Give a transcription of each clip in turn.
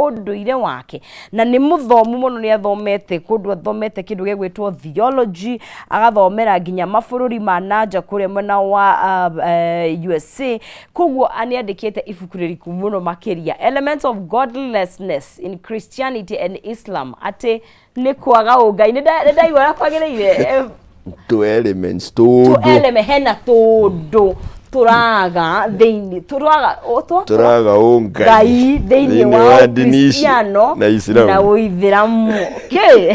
unduire wake na ni muthomu muno ni athomete kundu athomete kindu gegwitwo theology agathomera nginya mabururi ma nanja kuria mwena wa USA kugwo aniandikite ibuku ririku muno makiria Elements of Godlessness in Christianity and Islam ati ni kwaga ungai ni ndaigua kwagiriire two elements two element hena tundu turaga theini turaga ungai theini wa Kristiano na Uithiramu okay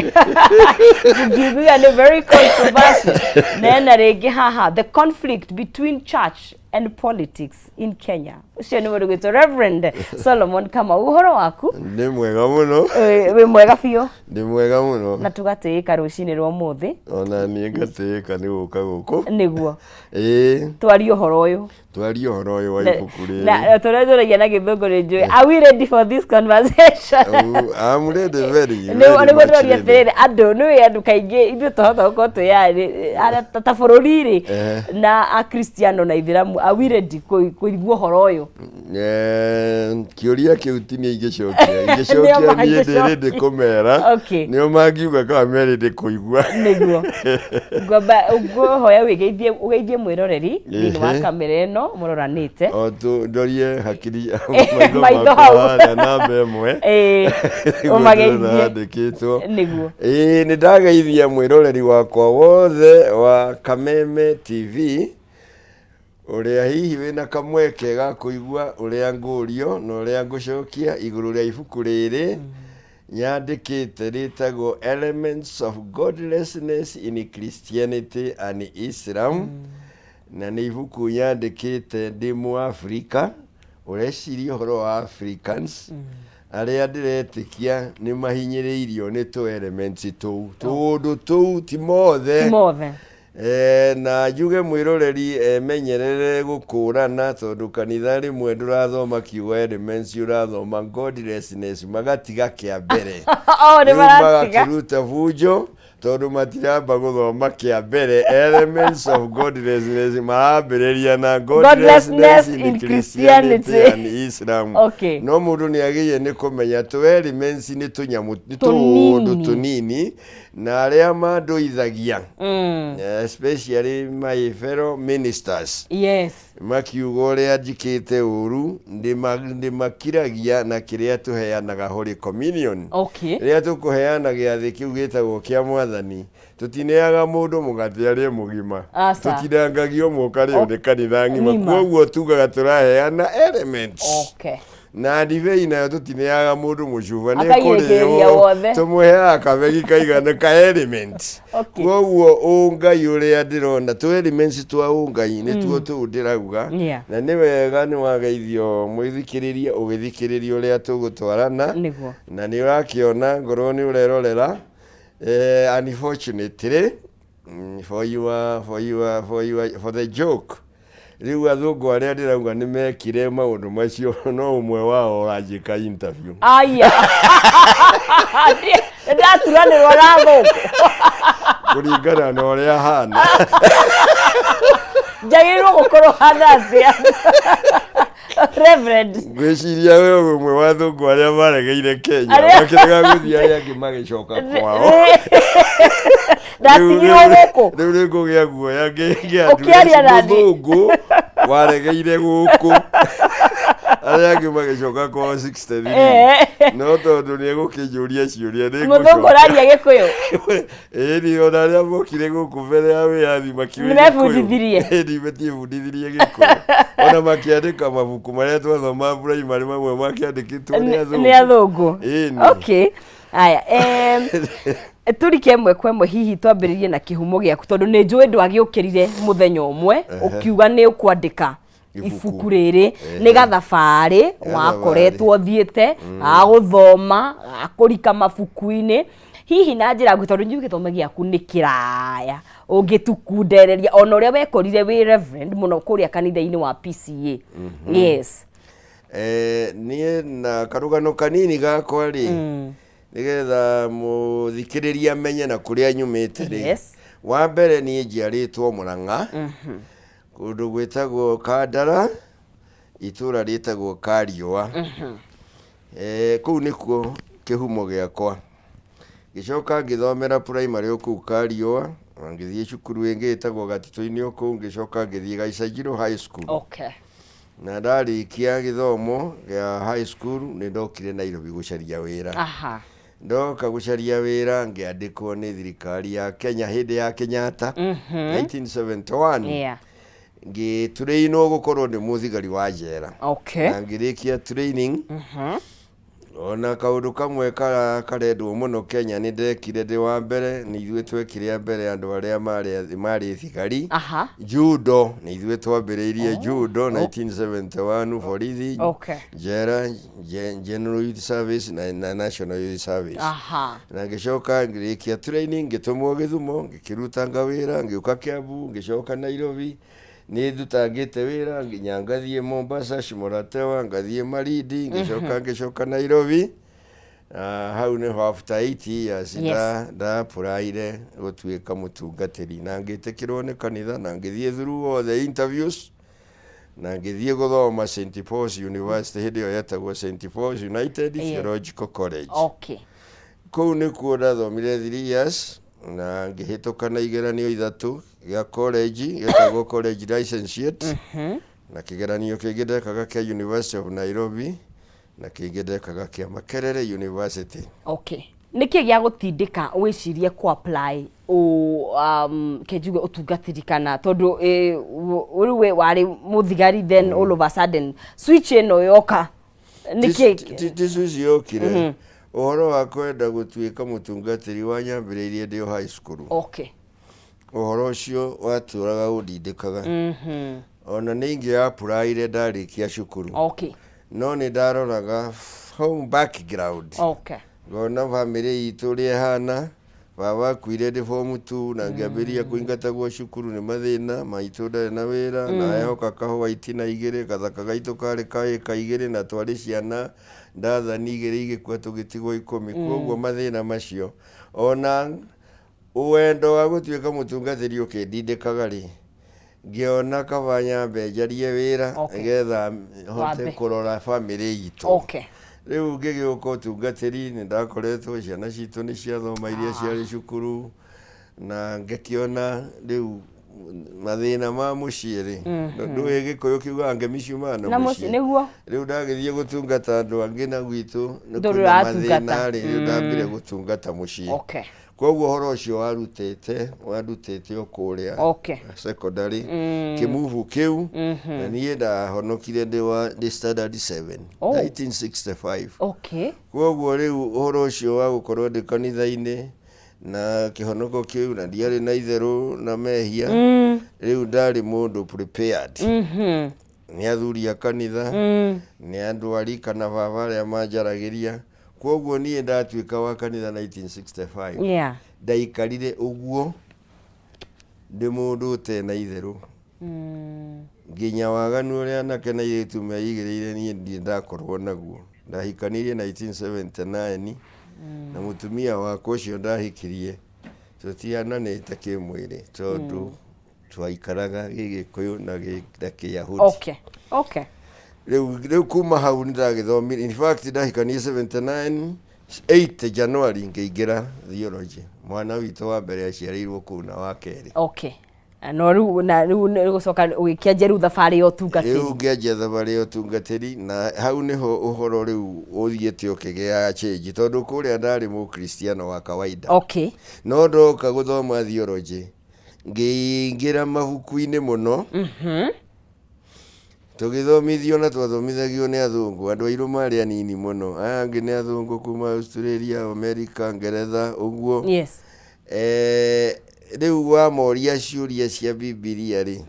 you are very controversial nena rege haha the conflict between church and politics in Kenya ucio ni mundu gwitwo Reverend Solomon kama uhoro waku ni mwega muno we mwega biyo ni mwega muno na tugatika rucini rwa muthi ona ni ngatika ni guka guku niguo twari uhoro uyu wa ibuku riri na turezoragia na githungu rinjui are we ready for this conversation I'm ready very ni guthoria thiri andu ni andu kaingi ithu tohota gukorwo tuyari ta bururi na a Kristiano na Ithiramu are we ready kuigua horo uyu kiuria kiutini ingicokia ni ready kumera nio mangiuga ka ready kuigua niguo ngomba hoya ugeithie mwiroreri ni wa kamera eno muroranite o tu ndorie hakiri maitho hau na bemwe umageithie ndikitwo niguo ni ndageithia mwiroreri wakwa wothe wa Kameme TV uria hihi wina kamweke ga kuigua uria ngurio na uria ngucokia iguru ria ibuku riri nyandikite ritagwo Elements of Godlessness in Christianity and Islam na ni ibuku nyandikite ndi mu Africa ureciria horo wa Africans aria ndiretikia ni mahinyiriirio ni tu elements tu ti mothe na yuge mwiroreri menyerere gukurana tondu kanitha rimwe ndurathoma kiugo elements urathoma godlessness magatiga kia mbere ni maratiga ruta vujo tondu matiramba guthoma kia mbere Elements of Godlessness maambiriria na godlessness in Christianity and Islam no mundu ni agiye ni kumenya tu elements ni tunyamu tunini na aria manduithagia especially my fellow ministers makiuga uria njikite uru ndimakiragia na kiria tuheanaga Holy Communion ria tukuheana giathi kiu gitagwo kia mwathani tutineaga mundu mugati ari mugima tutinangagio mukari ni kanitha ngima koguo tugaga turaheana elements na divei na tutineaga mundu mucuba ni kuriyo tumuheaga kabegi kaigana ka elements koguo ungai uria ndirona tu elements twa ungai ni tuo tu ndirauga na ni wega ni wageithio mwithikiriria ugithikiriria uria tugutwarana na ni urakiona ngoro ni urerorera unfortunately for the joke riu athungu aria ndirauga ni mekire maundu macio no umwe wao urajika interview aya ndaturanirwo na thungu kuringana na uria hana njagirwo gukorwo hana atia Reverend gwiciria we umwe wa thungu aria maregeire Kenya makirega guthii aria angi magicoka kwao ndatigirwo guku riu nigugia guoya ukiaria na thungu waregeire guku aria angi magicoka kwao 63 no tondu ni gukijuria ciuria ni muthungu raria gikuyu ni ona aria mokire guku mbere ya wiathi makiuria nimebundithirie ni metiebundithirie gikuyu ona makiandika mabuku maria twathoma primary mamwe makiandikitwo ni athungu okay aya turike mwe kwemwe hihi twambiririe na kihumo giaku tondu ni njui ndwagiukirire muthenya umwe ukiuga ni ukwandika ibuku riri ni gathabari wakoretwo thiete aguthoma akurika mabuku-ini hihi na njira ngugi tondu njuge githomo giaku ni kiraya ungitukundereria ona uria wekorire wi reverend muno kuria kanitha-ini wa PCA yes ni na karugano kanini gakwa ri nigetha muthikiriria menye na kuria nyumite ri wa mbere ni njiaritwo Murang'a kundu gwitagwo Kandara itura ritagwo Kariua Kuu nikuo kihumo giakwa. Gicoka ngithomera primary kuu Kariua, ngithie cukuru ingi itagwo Gatito-ini kuu, ngicoka ngithie Gaicagiro High School. Okay. Na ndarikia githomo gia high school ni ndokire Nairobi gucaria wira. Aha. Ndoka gucaria wira ngiandikwo ni thirikari ya Kenya hindi ya Kenyatta 1971. Yeah. Ngiturainwo gukorwo ni muthigari wa jera. Okay. Na ngirikia training. Ona kaundu kamwe karendwo muno Kenya ni ndekire ndi wa mbere, ni ithuĩ twekire mbere andu aria mari thigari. Aha. Judo ni ithuĩ twambĩrĩirie judo 1971 borithi. Okay. Jera, General Youth Service na National Youth Service. Aha. Na ngicoka ngirikia training ngĩtũmwo Gĩthumo, ngĩkĩruta wĩra, ngĩũka Kiambu, ngĩcoka Nairobi. Ni ndutangite wira nginya ngathie Mombasa, Shimoratewa, ngathie Malindi, ngicoka Nairobi. Hau niho after 8 years da puraire gutuika mutungatiri, na ngitikirwo ni kanitha, na ngithie through all the interviews, na ngithie guthoma St Paul's University, hindi yo yetagwo St Paul's United Theological College. Okay. Kuu nikuo ndathomire 3 years, na ngihituka na igeranio 3 ya college, yetagwo college licentiate. Na kigeranio kingi ndekaga kia University of Nairobi, na kingi ndekaga kia Makerere University. Okay. Niki gia gutindika wicirie ku apply kejuge utungatiri kana tondu we wari muthigari, then all of a sudden switch eno yoka niki switch yokire uhoro wa kwenda gutuika mutungatiri wa nyambiriirie ndio high school. Okay. Uhoro ucio waturaga undindikaga. Ona ningi apply ndarikia cukuru. Okay. No ni ndaroraga home background. Okay. Ngona family itu ri hana, baba kuire ndi form 2 na ngiambiria kuingatagwo cukuru ni mathina maitu ndari na wira, na ehoka kahua itina igire, gathaka gaitu kari kaigire, na twari ciana ndathani igire igikwa tugitigwo 10. Koguo mathina macio ona uwendo wa gutuika mutungatiri ukindindikaga ri, ngiona kaba nyambe njarie wira ngetha hote kurora family itu. Okay. Riu ngigioka utungatiri ni ndakoretwo ciana citu ni ciathoma iria ciari cukuru, na ngikiona riu mathina ma muciiri ndu Gikuyu kiuga ngemicumana na muci niguo riu ndagithie gutungata andu angi na gwitu ni kuna mathina riu ndambire gutungata mucii. Okay. Koguo horo ucio warutite okuria secondary kimuvu kiu, na nie ndahonokire ndi standard 7 1965. Okay. Koguo riu horo ucio wa gukorwo ndi kanitha-ini na kihonoko kiu, na ndiari na itheru na mehia, riu ndari mundu prepared. Ni athuri a kanitha, ni andu arika na baba aria manjaragiria. Koguo nie ndatuika wa kanitha 1965. Yeah. Ndaikarire uguo ndi mundu utena itheru. Nginya waganu uria anake na iritu meigiriire nie ndi ndakorwo naguo. Ndahikanirie 1979 na mutumia wakwa ucio ndahikirie tutiananite kimwiri tondu twaikaraga Gikuyu na Kiyahudi. Okay. Okay. Riu kuma hau ndagithomire, in fact ndahikanie 79 8 January ngeingira theology. Mwana witu wa mbere aciarirwo kuu na wa keri. Okay. No riu gucoka ugikianjia riu thabari ya utungatiri. Riu ngianjia thabari ya utungatiri, na hau niho uhoro riu uthiete ukigea change tondu kuria ndari mu Kristiano wa kawaida. Okay. No ndoka guthoma theology ngiingira mabuku-ini muno. Tugithomithio na twathomithagio ni athungu, andu airu mari anini muno, angi ni athungu kuma Australia, America, Ngeretha uguo. Yes. Riu wa moria ciuria cia Biblia ri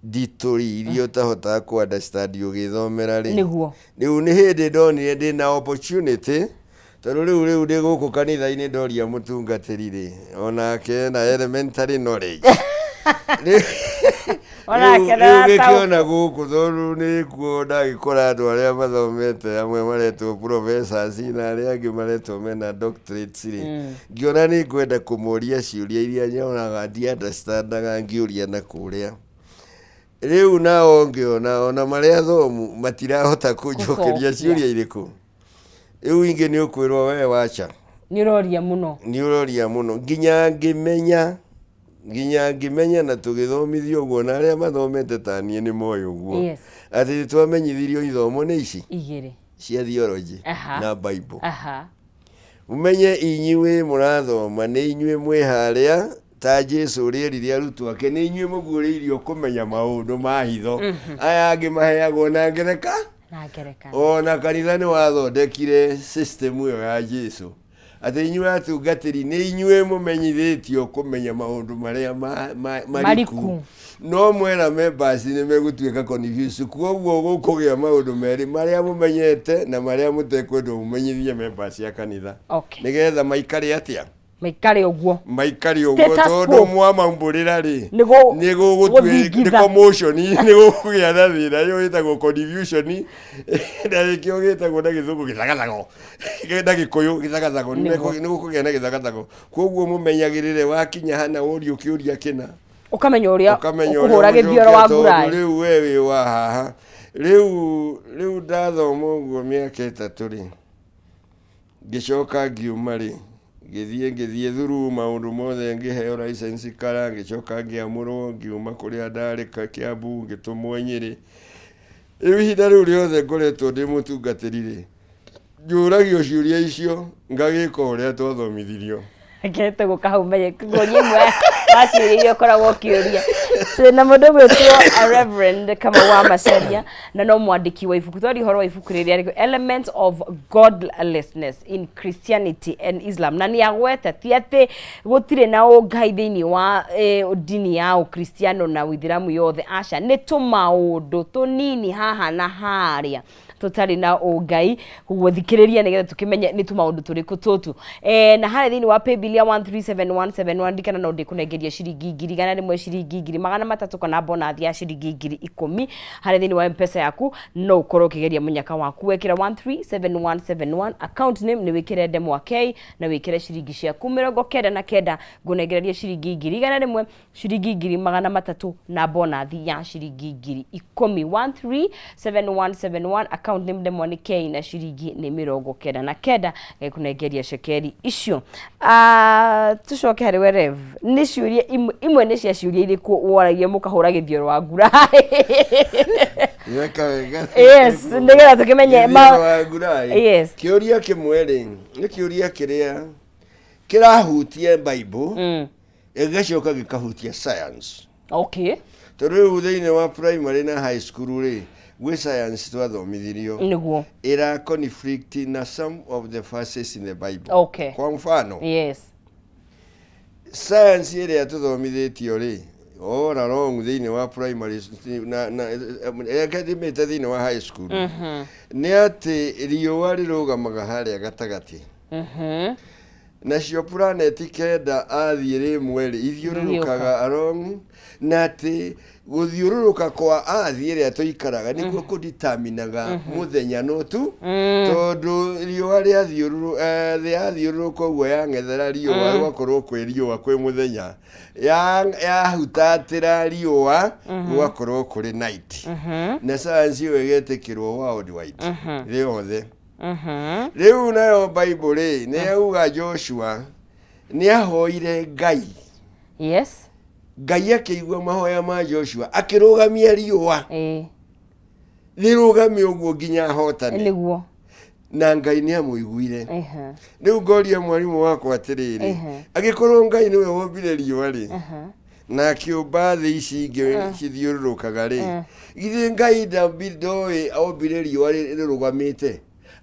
nditori iria utahotaga ku understand ugithomera ri niguo. Riu ni hindi ndonire ndina opportunity, tondu riu ndi guku kanitha-ini ndoria mutungatiri ri, onake na elementary knowledge. Gikiona guku tondu ni kuo ndagikora andu aria mathomete, amwe maretwo professors na aria angi maretwo mena doctorates ri, ngiona ni kwenda kumuria ciuria iria nyonaga ndi understandaga ngiuria na kuria. riu nao ona maria thomu matirahota kunjokeria ciuria iriku riu ingi ni ukwirwo we wacha ni uroria muno nginya ngimenya na tugithomithio uguo na aria mathomete tanie ni moyo uguo ati twamenyithirio ithomo ni ici igiri cia theology na Bible umenye inyuĩ mũrathoma nĩ inyuĩ mwĩ haria ta Jesu rĩerire arutwo ake nĩ inyuĩ mũguũrĩirio kũmenya maũndũ ma hitho aya angĩ maheagwo na ngereka ona kanitha nĩ wathondekire system ĩyo ya Jesu atĩ inyuĩ atungatĩri nĩ inyuĩ mũmenyithĩtio kũmenya maũndũ marĩa mariku no mwena members nĩ megũtuĩka confused kwoguo gũkũgĩa maũndũ merĩ marĩa mũmenyete na marĩa mũtekwenda mũmenyithie members ya kanitha nĩgetha maikare atĩa maikare ũguo tondũ mwamambũrĩra rĩ nĩ gũgũtuĩka commotion nĩ gũkũgĩa na thĩna yo ĩtagwo confusion na gĩkĩo gĩtagwo na gĩthũngũ gĩthagathago na gĩkũyũ gĩthagathago nĩ gũkũgĩa na gĩthagathago kwoguo mũmenyagĩrĩre wakinya hana ũrio kĩũria kĩna ukamenya ũrĩa ũkũhũra gĩthioro wa ngurai rĩu we wĩ wa haha rĩu ndathoma ũguo mĩaka 3 rĩ ngĩcoka ngiuma rĩ ngĩthiĩ through maũndũ mothe ngĩheo license kara ngĩcoka ngĩamũrwo ngiuma kũrĩa ndarĩ Kiambu ngĩtũmwo Nyĩrĩ rĩu ihinda rĩu rĩothe ngoretwo ndĩ mũtungatĩri rĩ njũragio ciũria icio ngagĩka ũrĩa twathomithirio ngete gũkahumenya nyimwe waciĩrĩire ũkoragwo ũkĩũria na mũndũ gwĩtwo Reverend Kameme wa Macharia na no mwandĩki wa ibuku twari horo wa ibuku rĩrĩa rĩko Elements of Godlessness in Christianity and Islam na nĩ agwete ti atĩ gũtirĩ na ũngai thĩinĩ wa dini ya Ũkristiano na Ũithĩramu yothe aca nĩ tũmaũndũ tũnini haha na harĩa tutari na ũngai gũthikĩrĩria nĩgetha tukĩmenye nĩ tũmaũndũ tũrĩkũ tũtũ na harĩa thĩinĩ wa paybill ya 137171 ndikana no ndĩkũnengeria ciringi 100 ciringi 300 kana bonus ya ciringi 10,000 harĩa thĩinĩ wa M-Pesa yaku no ũkorwo ũkĩgeria mũnyaka waku wekĩra 137171 account name nĩ wĩkĩre Ndemwa K na wĩkĩre ciringi ciaku 99 ngũnengereria ciringi 100 ciringi 300 na bonus ya ciringi 10,000 137171 account name Ndemwa ni K na ciringi ni 99 kunengeria cekeri icio tucoke harĩ we Rev nĩ ciũria imwe nĩ cia ciũria irĩkũ woragia mũkahũra gĩthioro wa ngurai yes nĩgetha tũkĩmenye kĩũria kĩmwe rĩ nĩ kĩũria kĩrĩa kĩrahutia Bible gĩgacoka gĩkahutia science tondũ rĩu thĩinĩ wa primary na high school rĩ gwĩ science twathomithirio nĩguo ĩra conflict na some of the verses in the Bible kwa mfano science ĩrĩa tũthomithĩtio rĩ all along thĩinĩ wa primary na academy thĩinĩ wa high school nĩ atĩ riũa rĩrũgamaga harĩa gatagatĩ nacio planet kenda athiĩ rĩmwe rĩ ithiũrũrũkaga along na atĩ gũthiũrũrũka kwa athiĩ ĩrĩa tũikaraga nĩguo kũdeterminaga mũthenya no tu tondũ riũa rĩathiũrũrũka ũguo yang'ethera riũa gũgakorwo kwĩ riũa kwĩ mũthenya yahutatĩra riũa gũgakorwo kũrĩ night na science ĩyo ĩgetĩkĩrwo worldwide rĩothe rĩu nayo Bible rĩ nĩ yauga Joshua nĩ ahoire Ngai Ngai akĩigua mahoya ma Joshua akĩrũgamia riũa rĩrũgame ũguo nginya ahotane na Ngai nĩ amũiguire rĩu ngoria mwarimũ wakwa atĩrĩrĩ agĩkorwo Ngai nĩwe wombire riũa rĩ na akĩũmba thĩ ici ingĩ cithiũrũrũkaga rĩ githĩ Ngai ndoĩ ombire riũa rĩrũgamĩte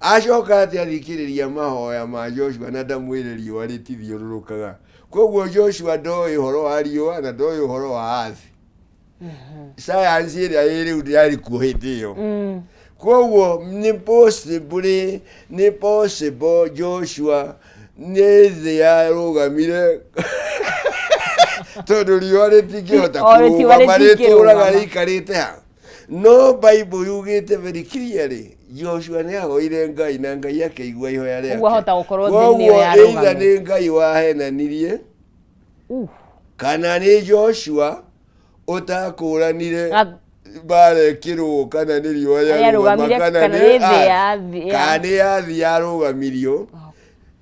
acoka atĩ athikĩrĩria mahoya ma Joshua na ndamwĩre riũa rĩtithiũrũrũkaga kwoguo Joshua ndoĩ ũhoro wa riũa na ndoĩ ũhoro wa athi science ĩrĩa ĩrĩu ndĩarĩ kuo hĩndĩ ĩyo kwoguo nĩ possible Joshua nĩ thĩ yarũgamire tondũ riũa rĩtingĩhota kũrũgama rĩtũraga rĩikarĩte ha no Bible yugĩte very clearly Joshua nĩ ahoire Ngai na Ngai akĩigua ihoya rĩake kwoguo either nĩ Ngai wahenanirie kana nĩ Joshua ũtakũranire bare kiro kana nä riå kana yathi yarå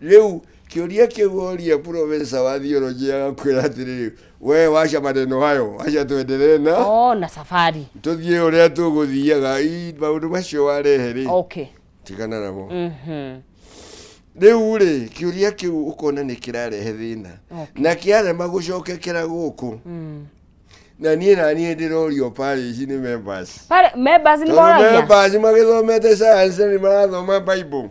rä u kä å ria kä woria profesa wa theology agakwä ra atä rä we waca maneno hayo waca twenderee na safari tå thiä å rä a tå gå thiaga maå ndå macio warehe rä tigana namo rä u rä kä å ria kä u å kona nä kä rarehe thä na na kä arema gå cokekera gå kå na niä ndä rorio Paris nä members magä thomete science nä marathoma Bible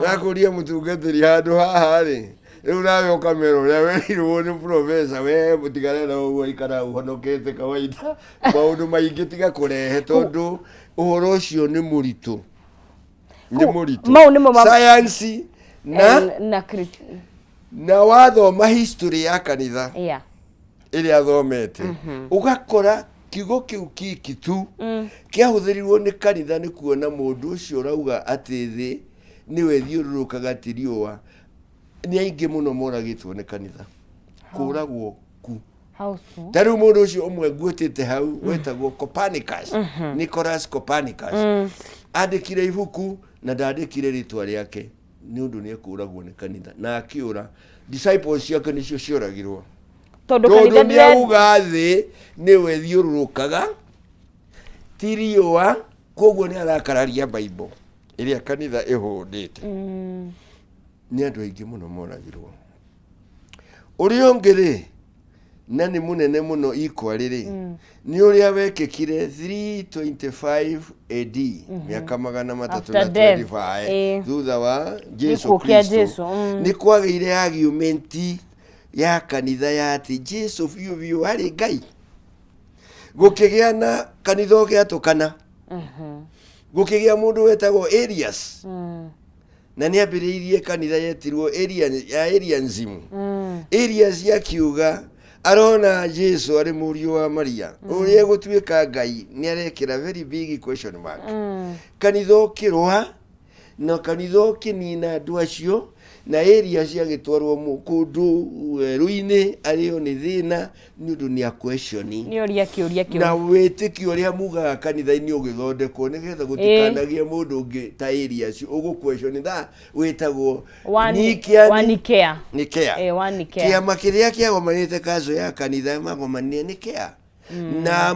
yakå ria må tungatä handå haha rä rä u nawe å kamera å rä a werirwo nä profesa we må tigane na å guo ikara å honokete kawaida maå ndå maingä tiga kå rehe tondå å horo å cio nä må ritå science na wathoma history ya kanitha ĩrĩa athomete ũgakora kiugo kĩu kiki tu kĩahũthĩrirwo nĩ kanitha nĩ kuona mũndũ ũcio ũrauga atĩ thĩ nĩwe thiũrũrũkaga ti riũa nĩ aingĩ mũno moragĩtwo nĩ kanitha kũragwo ku ta rĩu mũndũ ũcio ũmwe nguĩtĩte hau wetagwo Copernicus Nicholas Copernicus andĩkire ibuku na ndandĩkire rĩtwa rĩake nĩ ũndũ nĩ ekũragwo nĩ kanitha na akĩũra disciples ciake nĩcio cioragirwo tondũ nĩ auga thĩ nĩwe thiũrũrũkaga ti riũa koguo nĩ arakararia Bible ĩrĩa kanitha ĩhũndĩte nĩ andũ aingĩ mũno moragirwo ũrĩa ũngĩ rĩ na nĩ mũnene mũno ikwa rĩrĩ nĩ ũrĩa wekĩkire 325 AD mĩaka 325 thutha wa Jesu Kristo nĩ kwagĩire argument ya kanitha ya atĩ Jesu biũ harĩ Ngai gũkĩgĩa na kanitha ũgĩatũkana gũkĩgĩa mũndũ wetagwo Arius na nĩ ambĩrĩirie kanitha yetirwo Arianism Arius yakiuga arona Jesu arĩ mũriũ wa Maria ũrĩa gũtuĩka Ngai nĩ arekĩra very big question mark kanitha ũkĩrũa na kanitha ũkĩnina andũ acio na Arius agĩtwarwo kũndũ werũ-inĩ arĩo nĩ thĩna nĩ ũndũ nĩ a question na wĩtĩkio ũrĩa mugaga kanitha-inĩ ũgĩthondekwo nĩgetha gũtikanagie mũndũ ũngĩ ta Arius ũgũ question tha wĩtagwo Nikea kĩama kĩrĩa kĩagomanĩte kaco ya kanitha magomanire Nikea na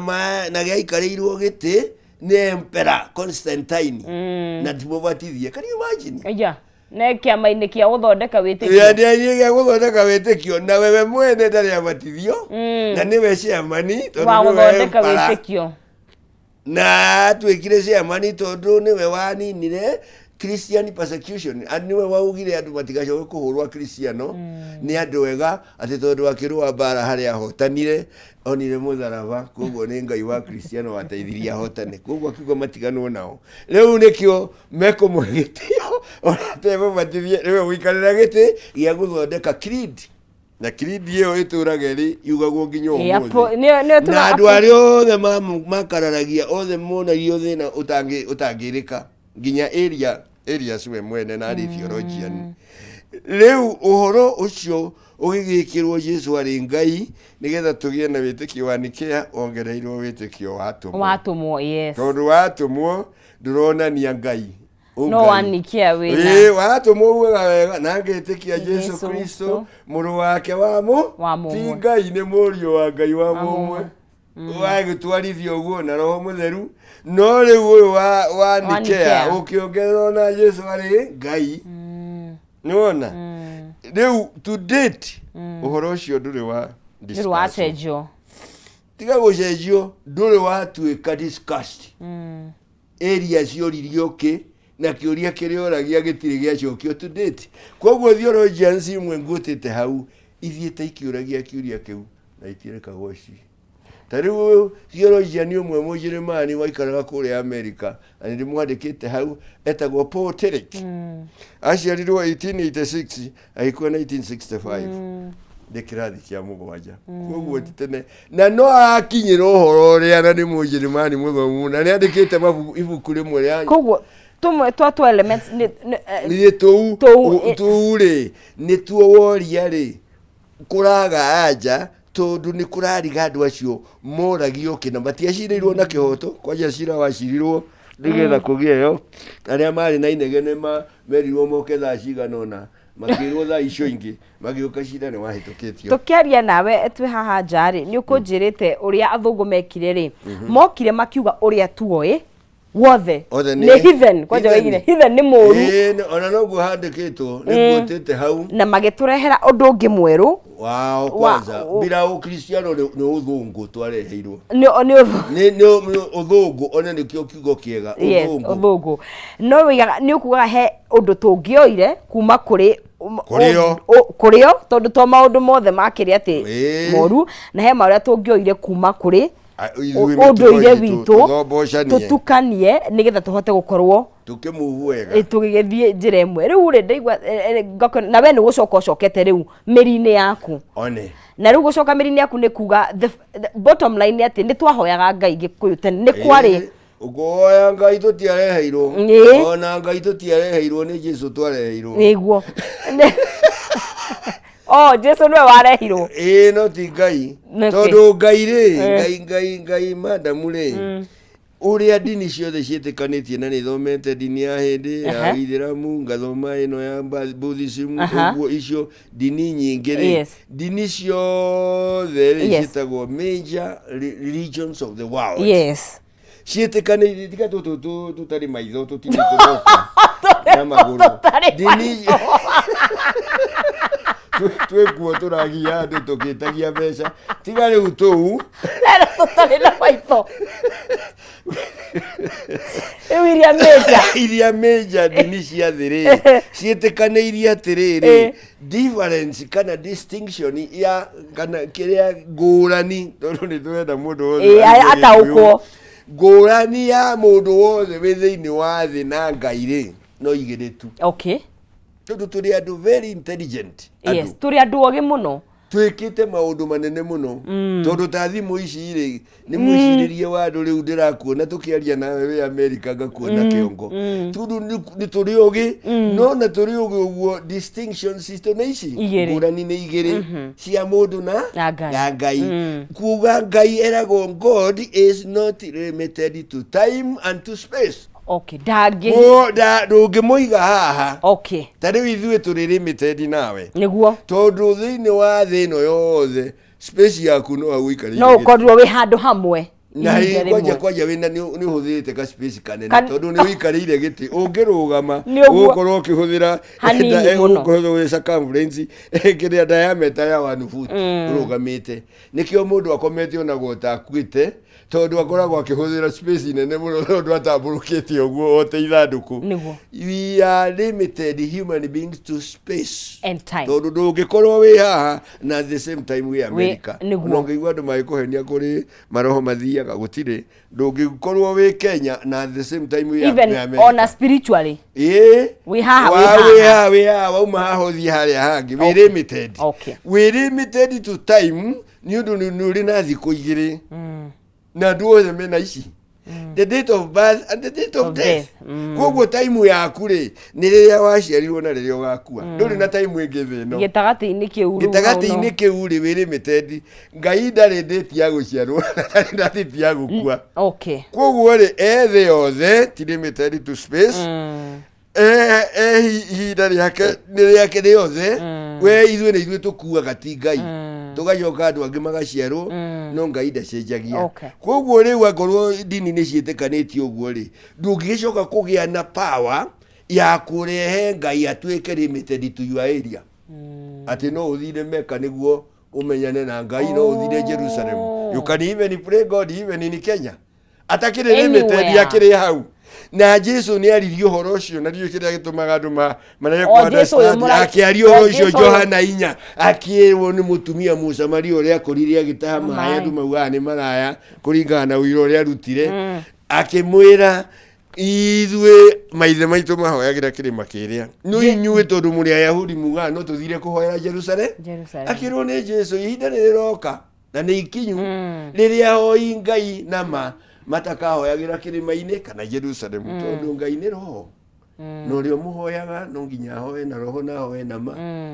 gĩaikarĩirwo gĩtĩ nĩ Emperor Constantine na ndimũbatithie can you imagine ne kĩama-inĩ kĩa gũthondeka wĩtĩkio na wewe mwene ndarĩ abatithio na nĩwe ciamani wa gũthondeka wĩtĩkio na twĩkire ciamani tondũ nĩwe waninire Christian persecution nĩwe waugire andũ matigacoke kũhũrwo Kristiano nĩ andũ ega atĩ tondũ akĩrũa mbara harĩa ahotanire onire mũtharaba koguo nĩ Ngai wa Kristiano wateithirie ahotane koguo akiuga matiganwo nao rĩu nĩkĩo mekũmũgĩtio ona temũbatithie rĩwe gũikarĩra gĩtĩ gĩa gũthondeka creed na creed ĩyo ĩtũraga ĩrĩ yugagwo nginya ũmũthĩ na andũ arĩa othe makararagia othe monagio thĩna ũtangĩrĩka nginya Arius we mwene na arĩ theologian rĩu ũhoro ũcio ũgĩgĩkĩrwo Jesu arĩ Ngai nĩgetha tũgĩe na wĩtĩkio wa Nikea ongereirwo wĩtĩkio watũmwo tondũ watũmwo ndũronania Ngai no wa Nikea wĩna watũmwo ugaga wega na ngĩtĩkia Jesu Kristo mũrũ wake ti Ngai nĩ mũriũ wa Ngai wa mũmwe wagĩtwarithio ũguo na Roho Mũtheru no rĩu ũyũ wa Nikea ũkĩongererwo na Jesu arĩ Ngai nĩwona rĩu to date ũhoro ũcio ndũrĩ wacenjio tiga gũcenjio ndũrĩ watuĩka discussed Arius cioririo kĩ na kĩũria kĩrĩa oragia gĩtirĩ gĩacokio to date koguo theologians imwe ngũtĩte hau ithiĩte ikĩũragia kĩũria kĩu na itirĩkagwo ci ta rĩu theologian ũmwe mũjeremani waikaraga kũrĩa America na ndĩmwandĩkĩte hau etagwo Paul Tillich aciarirwo 1886 agĩkua 1965 nĩ kĩrathi kĩa mũgwanja koguo ti tene na no akinyĩra ũhoro ũrĩa na nĩ mũjeremani mũthomu na nĩ andĩkĩte ibuku rĩmwe rĩa koguo tumwe twa elements nĩ tũu rĩ nĩ tuo woria rĩ kũraga anja tondu ni kurariga andu acio moragio kina matiacirirwo na kihoto kwaja cira wacirirwo ndigetha kugia yo aria mari na inegene merirwo moke thaa ciganona makirwo thaa icio ingi magioka cira ni wahitukitio tukiaria nawe twi haha njari ni ukunjirite uria athungu mekire ri mokire makiuga uria tuoi wothe ni heathen kwaja wegire heathen ni moru ona noguo handikitwo ni gutete hau na magiturehera undu ungi mweru kwanza bila ukristiano ni uthungu twareheirwo ni uthungu ona ni kio kiugo kiega uthungu no wigaga ni ukugaga he undu tungioire kuma kurio tondu to maundu mothe makiri ati moru na he maria tungioire kuma kuri unduire witu tutukanie nigetha tuhote gukorwo tukimuvu wega tugigithie njira imwe riu ri ndaigua na we ni gucoka ucokete riu miri-ini yaku one na riu gucoka miri-ini yaku ni kuga the bottom line ati ni twahoyaga Ngai gikuyu tene ni kwari ugoya Ngai tutiareheirwo ona Ngai tutiareheirwo ni Jesu twareheirwo niguo Jesu nwe warehirwo no ti Ngai tondu Ngai ri Ngai madamu ri uria dini ciothe ciitikanitie na ni thomete dini ya hindi ya Ithiramu ngathoma ino ya Buddhism uguo icio dini nyingi ri dini ciothe ri citagwo major religions of the world ciitikanitie tika tutari maitho tutini turoka na maguru dini twekuo turagia andu tukitagia mbeca tiga riu tuu tutari na maitho iria meja dini cia thiri ciitikaneirie atiriri difference kana distinction ya kana kiria ngurani tondu ni turenda mundu wothe ataukwo ngurani ya mundu wothe withiini wa thi na Ngai ri no igiritu tondu turi andu very intelligent turi andu ogi muno twikite maundu manene muno tondu ta thimu ici ri ni muciririe wa andu riu ndirakuona tukiaria nawe wi America ngakuona kiongo tondu ni turi ogi no na turi ogi uguo distinction system na ici ngurani ni igiri cia mundu na Ngai kuga Ngai erago God is not limited to time and to space dagi ndungimuiga haha tariu ithuĩ turi limited nawe niguo tondu thiini wa thi ino yothe space yaku no aguikarire no ukorwo wi handu hamwe na kwaja wina ni uhuthirite ka space kanene tondu ni wikarire giti ungirugama ukorwo ukihuthira ukorwo circumference kiria diameter ya 1 foot urugamite nikio mundu akomete ona gutakuite tondu akoragwo akihuthira space nene muno tondu atamburukite uguo ote ithanduku we are limited human beings to space and time tondu ndungikorwo wi haha na at the same time we America no ngigwa andu magikuhenia kuri maroho mathiaga gutire ndungikorwo wi Kenya na at the same time we America on a spiritually we haha wauma haha uthi haria hangi we limited to time ni undu nuri na thiku igiri na duothe mena ici the date of birth and the date of death koguo time yaku ri ni riria waciarirwo na riria ugakua nduri na time ingi thino gitagati-ini kiu ri wi limited Ngai ndari date ya guciarwo na date ya gukua koguo ri ethe yothe ti limited to space ihinda riake ni riake riothe we ithuĩ tukuaga ti Ngai tugacoka andu angi magaciarwo no Ngai ndacenjagia koguo riu akorwo dini ni ciitikanĩtie ũguo ri ndũngĩcoka kũgĩa na power ya kurehe Ngai atuĩke limited to your area ati no uthire Mecca niguo umenyane na Ngai no uthire Jerusalem you can even pray God even in Kenya atakire limited yakire hau na Jesu ni aririo horo ucio na rio kiria gitumaga andu manene kwa understand akiario horo ucio Johana 4 akirwo ni mutumia Musamaria uria akoririe agitaha maĩ andu mauga ni maraya kuringana na uira uria arutire akimwira ithuĩ maithe maitũ mahoyagira kirima kiria no inyuĩ tondu muri Ayahudi muga no tuthire kuhoera Jerusalem akirwo ni Jesu ihinda riroka na ni ikinyu riria hoi Ngai na matakahoyagira kirima-ini kana Jerusalem tondu Ngai ni roho no rio muhoyaga no nginya hoe na roho na hoe na ma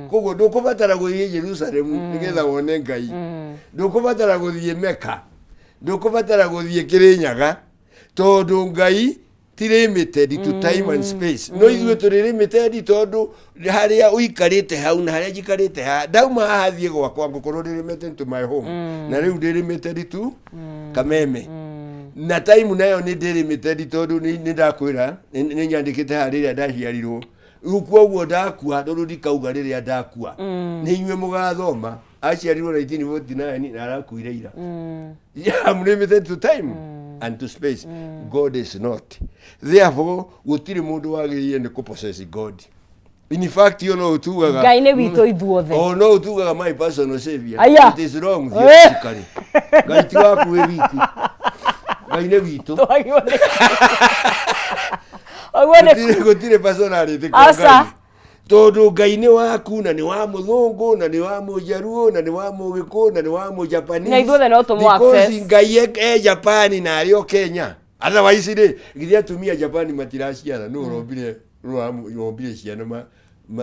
koguo ndukubatara guthie Jerusalem nigetha wone Ngai ndukubatara guthie Mecca ndukubatara guthie Kirinyaga tondu Ngai ti limited to time and space no ithuĩ tũrĩ limited tondu haria uikarĩte hau na haria njikarĩte ha ndauma haha thiĩ gwakwa ngũkorwo ndĩ limited to my home na rĩu ndĩ limited to Kameme na time nayo nĩ ndĩ limited tondu nĩ ndakwĩra nĩ nyandĩkĩte haha rĩrĩa ndaciarirwo rĩu kwoguo ndakua tondu ndikauga rĩrĩa ndakua nĩ inyuĩ mũgathoma aciarirwo 1949 na arakuire ira I'm limited to time and to space. God is not. Therefore, gutiri mundu wagiriye ni kupossess God. In fact, you know utugaga Ngai ne wito ithuothe. Oh no, utugaga my personal savior. Aya. It is wrong. Theoretically. Ngai ti waku we wiki. Ngai ne wito. Gutiri personality kwa Ngai. Tondu Ngai ni waku na ni wa muthungu na ni wa mujaruo na ni wa mugiku na ni wa mujapanese na ithuothe no tumu access because Ngai Japan na ario Kenya otherwise ri githia tumia Japan matiraciara no rombire ciana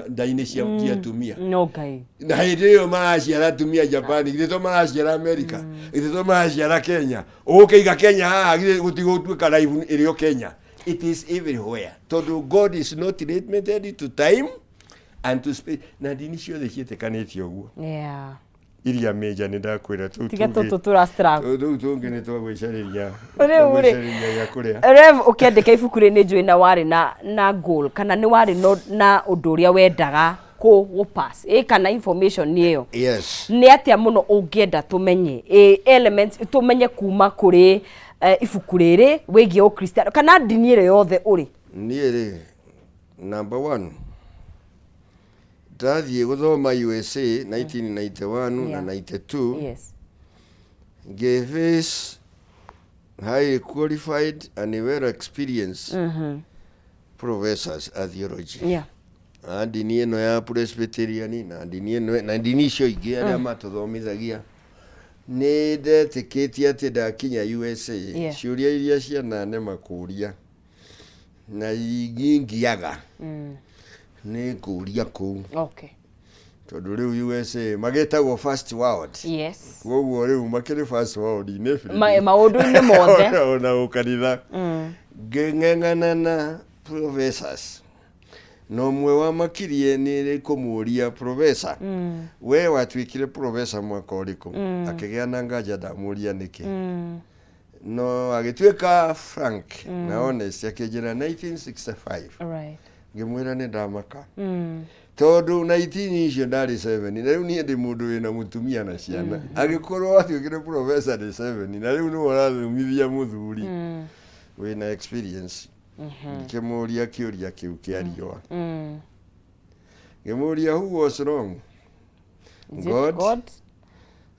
ndaine cia tumia no Ngai na hindi yo maraciara tumia Japan githia to maraciara America githia to maraciara Kenya ukeiga Kenya haha githia gutigutwika live irio Kenya. It is everywhere. Tondu God is not limited to time and to space. Na dini ciothe ciĩtĩkanĩtie ũguo. Yeah. Iria meja nĩ ndakwĩra tu. Tiga tũtũ tũrastruggle. Rĩu tũngĩ nĩ twagwĩcarĩria. Twagwĩcarĩria ya kũrĩa. Rev ũkĩandĩka ibuku-inĩ nĩ njũĩ na warĩ na goal kana nĩ warĩ na ũndũ ũrĩa wendaga pass kana information niyo. Yes. Nĩ atĩa mũno ũngĩenda tũmenye elements tũmenye kuma kũrĩ ibuku rĩrĩ wĩgiĩ ũkristiano kana dini ĩrĩa yothe ũrĩ? Niĩ rĩ number 1 ndathiĩ gũthoma USA 1991 na 92. Yes. Gave highly qualified and well experienced professors at theology. Yeah. Na dini ĩno ya Presbyterian na dini ĩno na dini icio ingĩ arĩa matũthomithagia nĩ ndetĩkĩtie atĩ ndakinya USA ciũria iria ciana nĩ makũria na ingiaga nĩ ngũria kũu. Okay. Tondu rĩu USA magĩtagwo first world. Yes. Koguo rĩu makĩrĩ first world inĩ maũndũ-inĩ mothe ona ũkanitha ngĩng'eng'ana na professors no mwe wa makirie nĩ kũmũria professor we watuĩkire professor mwaka ũrĩkũ akĩgĩa na nganja ndamũria nĩkĩ no agĩtuĩka frank na honest akĩnjĩra 1965 right ngĩmwĩra nĩ ndamaka tondu 19 icio ndarĩ 7 na rĩu niĩ ndĩ mũndũ wĩna mũtumia na ciana agĩkorwo atuĩkire professor ndĩ 7 na rĩu nĩ ũrathomithia mũthuri wĩna experience. Ngĩmũria kĩũria kĩu kĩa riũa ngĩmũria who was wrong, God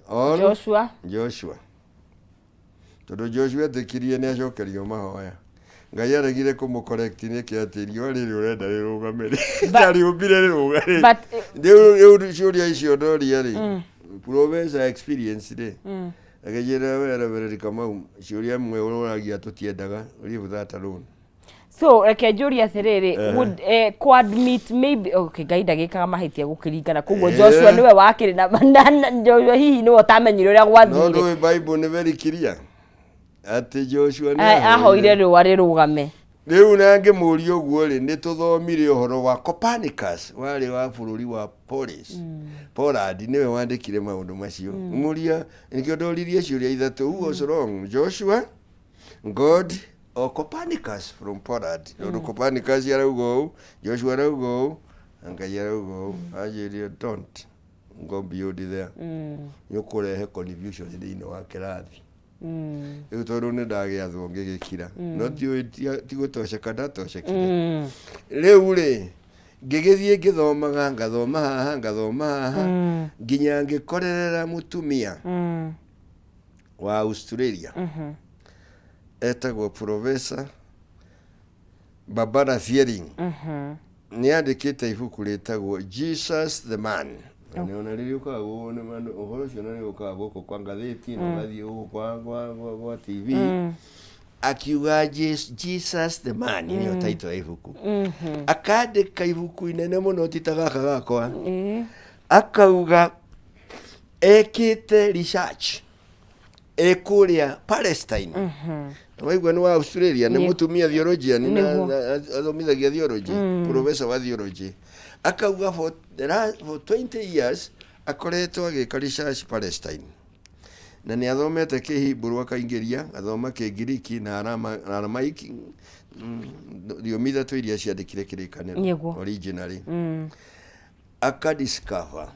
or Joshua? Tondu Joshua etĩkirie nĩ acokerio mahoya Ngai aregire kũmũcorrect nĩkĩ atĩ riũa rĩrĩ ũrenda rĩrũgame rĩrĩũmbire rĩrũgame rĩu ciũria icio ndoria rĩ professor experience rĩ agĩnjĩra we Reverend Kamau ciũria mwe ũroragia tũtiendaga leave that alone. So reke njũrie atĩrĩrĩ would coadmit maybe okay Ngai ndagĩkaga mahĩtia gũkĩringana koguo Joshua nĩwe wakĩrĩ na Joshua hihi nĩwe ũtamenyire ũrĩa gwathire. No ndũĩ Bible nĩ very clear atĩ Joshua nĩ ahoire rĩũa rĩrũgame. Rĩu na ngĩmũria ũguo rĩ nĩ tũthomire ũhoro wa Copernicus warĩ wa bũrũri wa Poland nĩwe wandĩkire maũndũ macio. Mũria nĩkĩo ndoririe ciũria ithatũ who was wrong, Joshua, God or Copernicus from Poland? Tondu Copernicus arauga ũũ Joshua arauga ũũ Ngai arauga ũũ anjĩrire don't go beyond there nĩũkũrehe confusion thĩinĩ wa kĩrathi. Rĩu tondu nĩ ndagĩathwo ngĩgĩkira no ti gũtoceka ndatocekire. Rĩu rĩ ngĩgĩthiĩ ngĩthomaga ngathoma haha nginya ngĩkorerera mũtumia wa Australia etagwo Professor Barbara Fiering nĩ andĩkĩte ibuku rĩtagwo Jesus the Man. Nĩona rĩrĩa ũkaga wone ũhoro ũcio nĩ ũkaga gũkũ kwa ngathĩti na ũgathiĩ gũkũ kwa TV akiuga Jesus the man niyo title ya ibuku. Akandika ibuku inene muno titagaka gakwa. Akauga ekite research ekuria Palestine. Waigua ni wa Australia ni mutumia theologian ni athomithagia theology, professor wa theology. Akauga for 20 years akoretwo agika research Palestine. Na ni athomete Kihiburu akaingiria, athoma Kigiriki na Aramaiki. Thiomi ithatu iria ciandikire kirikaniro originally. Akadiscover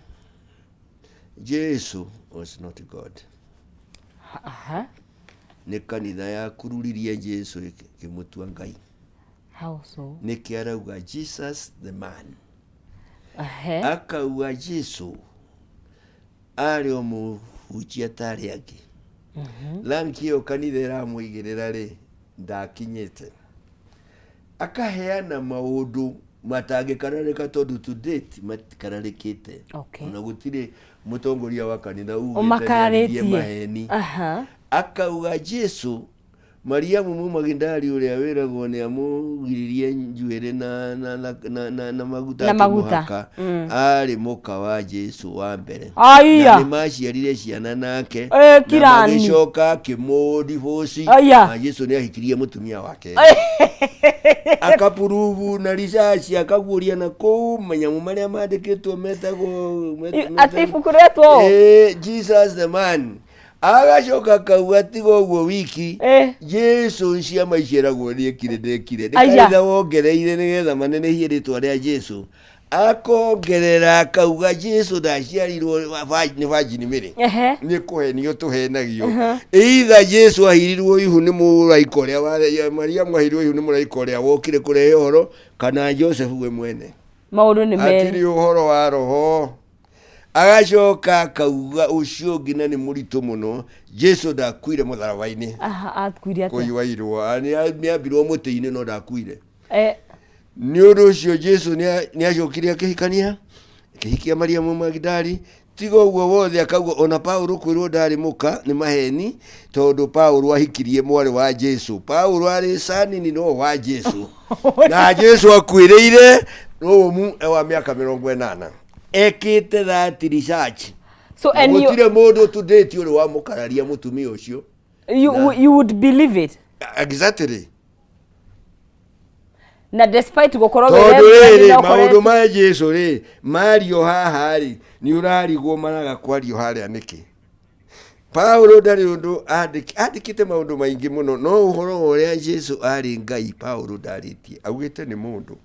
Jesus was not God. Ni kanitha ya kururirie Jesu kimutua Ngai. How so? Ni kiarauga Jesus the man. Akauga Jesu ari omuhujia tari angi. Lanki o kanitha iramuigirira ri ndakinyete. Akaheana maundu matangikararika tondu to date matikararikite. Ona gutire mutongoria wa kanitha ugite maheni. Akauga Jesu Mariamu Mumagindari uria wiragwo ni amugiririe njuire na maguta ari muka wa Jesu wa mbere. Na maciarire ciana nake na magicoka kimodivosi na Jesu ni ahikirie mutumia wake. Akapuruvu na research akaguria na kou manyamu maria mandikitwo metagwo atifukuretwo Jesus the man. Agacoka kauga tigo guo wiki Jesu ciama iciragwo ni ekire ndikaitha wongereire nigetha manenehie ritwa ria Jesu akongerera kauga Jesu ndaciarirwo ni virgin Mary ni kuhenio tuhenagio either Jesu ahirirwo ihu ni muraika uria wa Mariamu ahirirwo ihu ni muraika uria wokire kurehe horo kana Joseph we mwene maundu ni meri atiri uhoro wa roho. Agacoka kauga ucio ngina ni muritu muno Jesu ndakuire mutharabaini. Atkuire ate kuiwairwo ni ambirwo muti-ini no ndakuire. Ni undu ucio Jesu ni acokire akihikania akihikia Mariamu Magdali. Tigo uguo wothe akauga ona Paulo kwirwo ndari muka ni maheni tondu Paulo ahikirie mwari wa Jesu. Paulo ari sanini no wa Jesu na Jesu akwireire no mu wa miaka 80. Ekite that research. So and you tire modo to date uri wa mukararia mutumia ucio. You would believe it. Exactly. Na despite gukorwo wele maundu ma Jesu ri Mario haha ri ni urarigwo maraga kwario haria niki. Paulo ndari undu andikite maundu maingi muno no uhoro uria Jesu ari Ngai Paulo ndaritie augite ni mundu.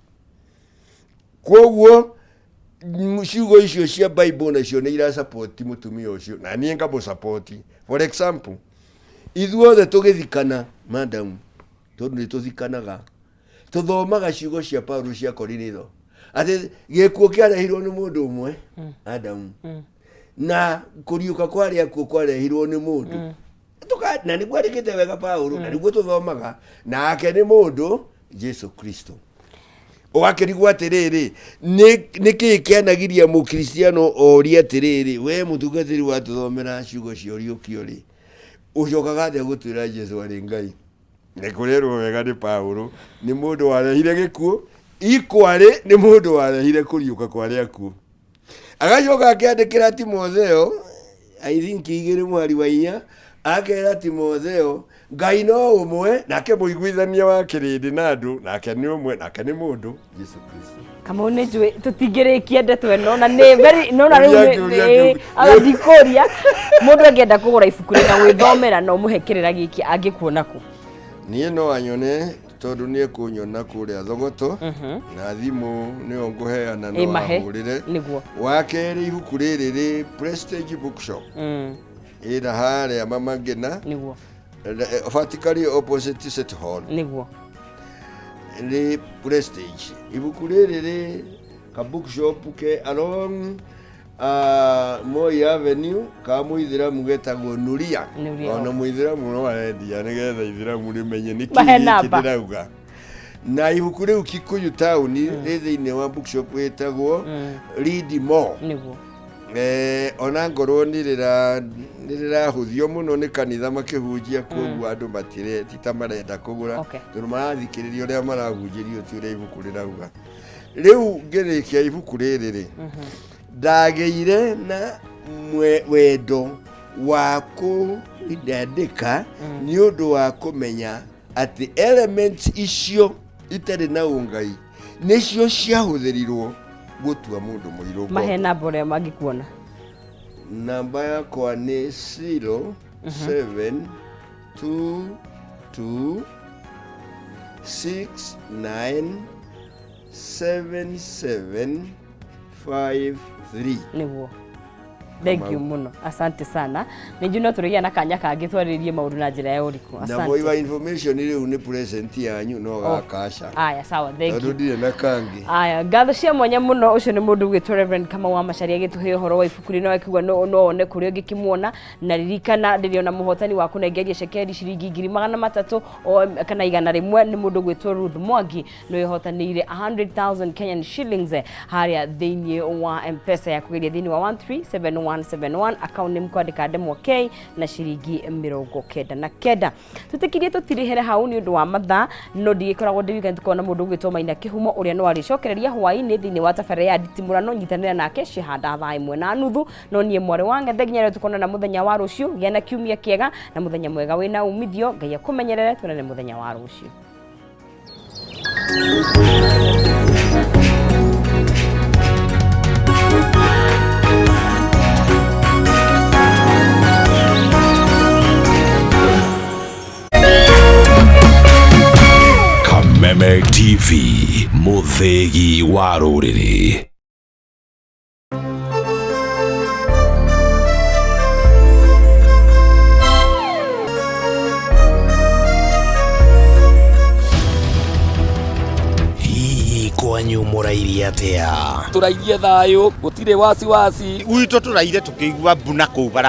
Kwoguo mushigo icio cia Bible na cio ni ira support mutumia ucio na nie ngabo support. For example, ithuothe tugithikana madam tondu ni tuthikanaga tuthomaga ciugo cia Paulo cia Korinitho ati gikuo kiarehirwo ni mundu umwe Adam na kuriuka kwari akuo kwarehirwo ni mundu na niguo arikite wega Paulo na niguo tuthomaga nake ni mundu Jesu Kristo. Wakirigwa atiriri niki kianagiria mu Kristiano ori atiriri we mutugatiri wa tuthomera ciugo cio kiori ucokaga thia gutwira Jesu ari Ngai nekurerwo wega ni Paulo ni mundu warehire gikuo ikwari ni mundu warehire kuriuka kwari akuo. Agacoka akiandikira Timotheo I think 2 mwari wa 4 akera Timotheo Ngai no umwe nake muiguithania wa kirindi na andu nake ni umwe nake ni mundu Jesu Kristo. Kama unejwe tutingirikia ndeto eno na ne very no na riu agadikoria mundu angenda kugura ibuku na gwithomera no muhekerera giki angikuona ku. Nie no anyone tondu nie kunyona kuria thogoto na thimu ni onguheana no ahurire wakeri ibuku riri Prestige Bookshop ira haria Mamangina niguo vertically opposite City Hall niguo ni Prestige. Ibuku riri ka bookshop ke along Moi Avenue ka muithiramu getagwo Nuria ona muithiramu no arendia nigetha ithiramu rimenye niki kirauga na ibuku riu Kikuyu town ri thiini wa bookshop etagwo Read More niguo ona ngorwo nirirahuthio muno ni kanitha makihunjia koguo andu matire tita marenda kugura tondu marathikiriria uria marahunjirio ti uria ibuku rirauga riu ngirikia ibuku riri ri ndageire na wendo wa kũindandĩka ni undu wa kumenya ati elements icio itari na ungai nicio ciahuthirirwo gutua mundu muirugo. Mahe namba uria mangikuona. Namba yakwa ni 0722697753 niguo. Thank you muno. Asante sana. Nijuna turigia na kanya kangi twaririe maundu na njira ya uriku. Asante. Na Boi Wa information riu ni present yanyu no gakasha. Aya sawa, thank you. Ndire na kangi. Aya ngatho cia mwanya muno ucio ni mundu gwitwa Reverend Kameme wa Macharia gituhe horo wa ibuku rino akigwa no one kurio gikimuona na ririkana ndirio na muhotani wa kunengeria shekeri ciringi 300 kana 100 ni mundu gwitwa Ruth Mwangi no ihotanire 100,000 Kenyan shillings haria thiini wa M-Pesa ya kugeria thiini wa 137171 account ni mkwandika Demo K na ciringi 99 tutikirie tutirihere hau ni undu wa matha no ndigikoragwo weekend kona mundu gwitwa Maina Kihumo uria no aricokereria hwaini thiini wa tafare ya ditimurano nyitanira nake cihanda thaa 1:30 no nie mwari wa ngethe nginya tukona na muthenya wa rucio gena kiumia kiega na muthenya mwega wina umithio ngai akumenyerere tunene muthenya wa rucio. Kameme TV, muthegi wa ruriri. Hihi kwanyu murairie atia? Turairie thayo, gutire wasi wasi. Uito turaire tukigwa mbuna kubara.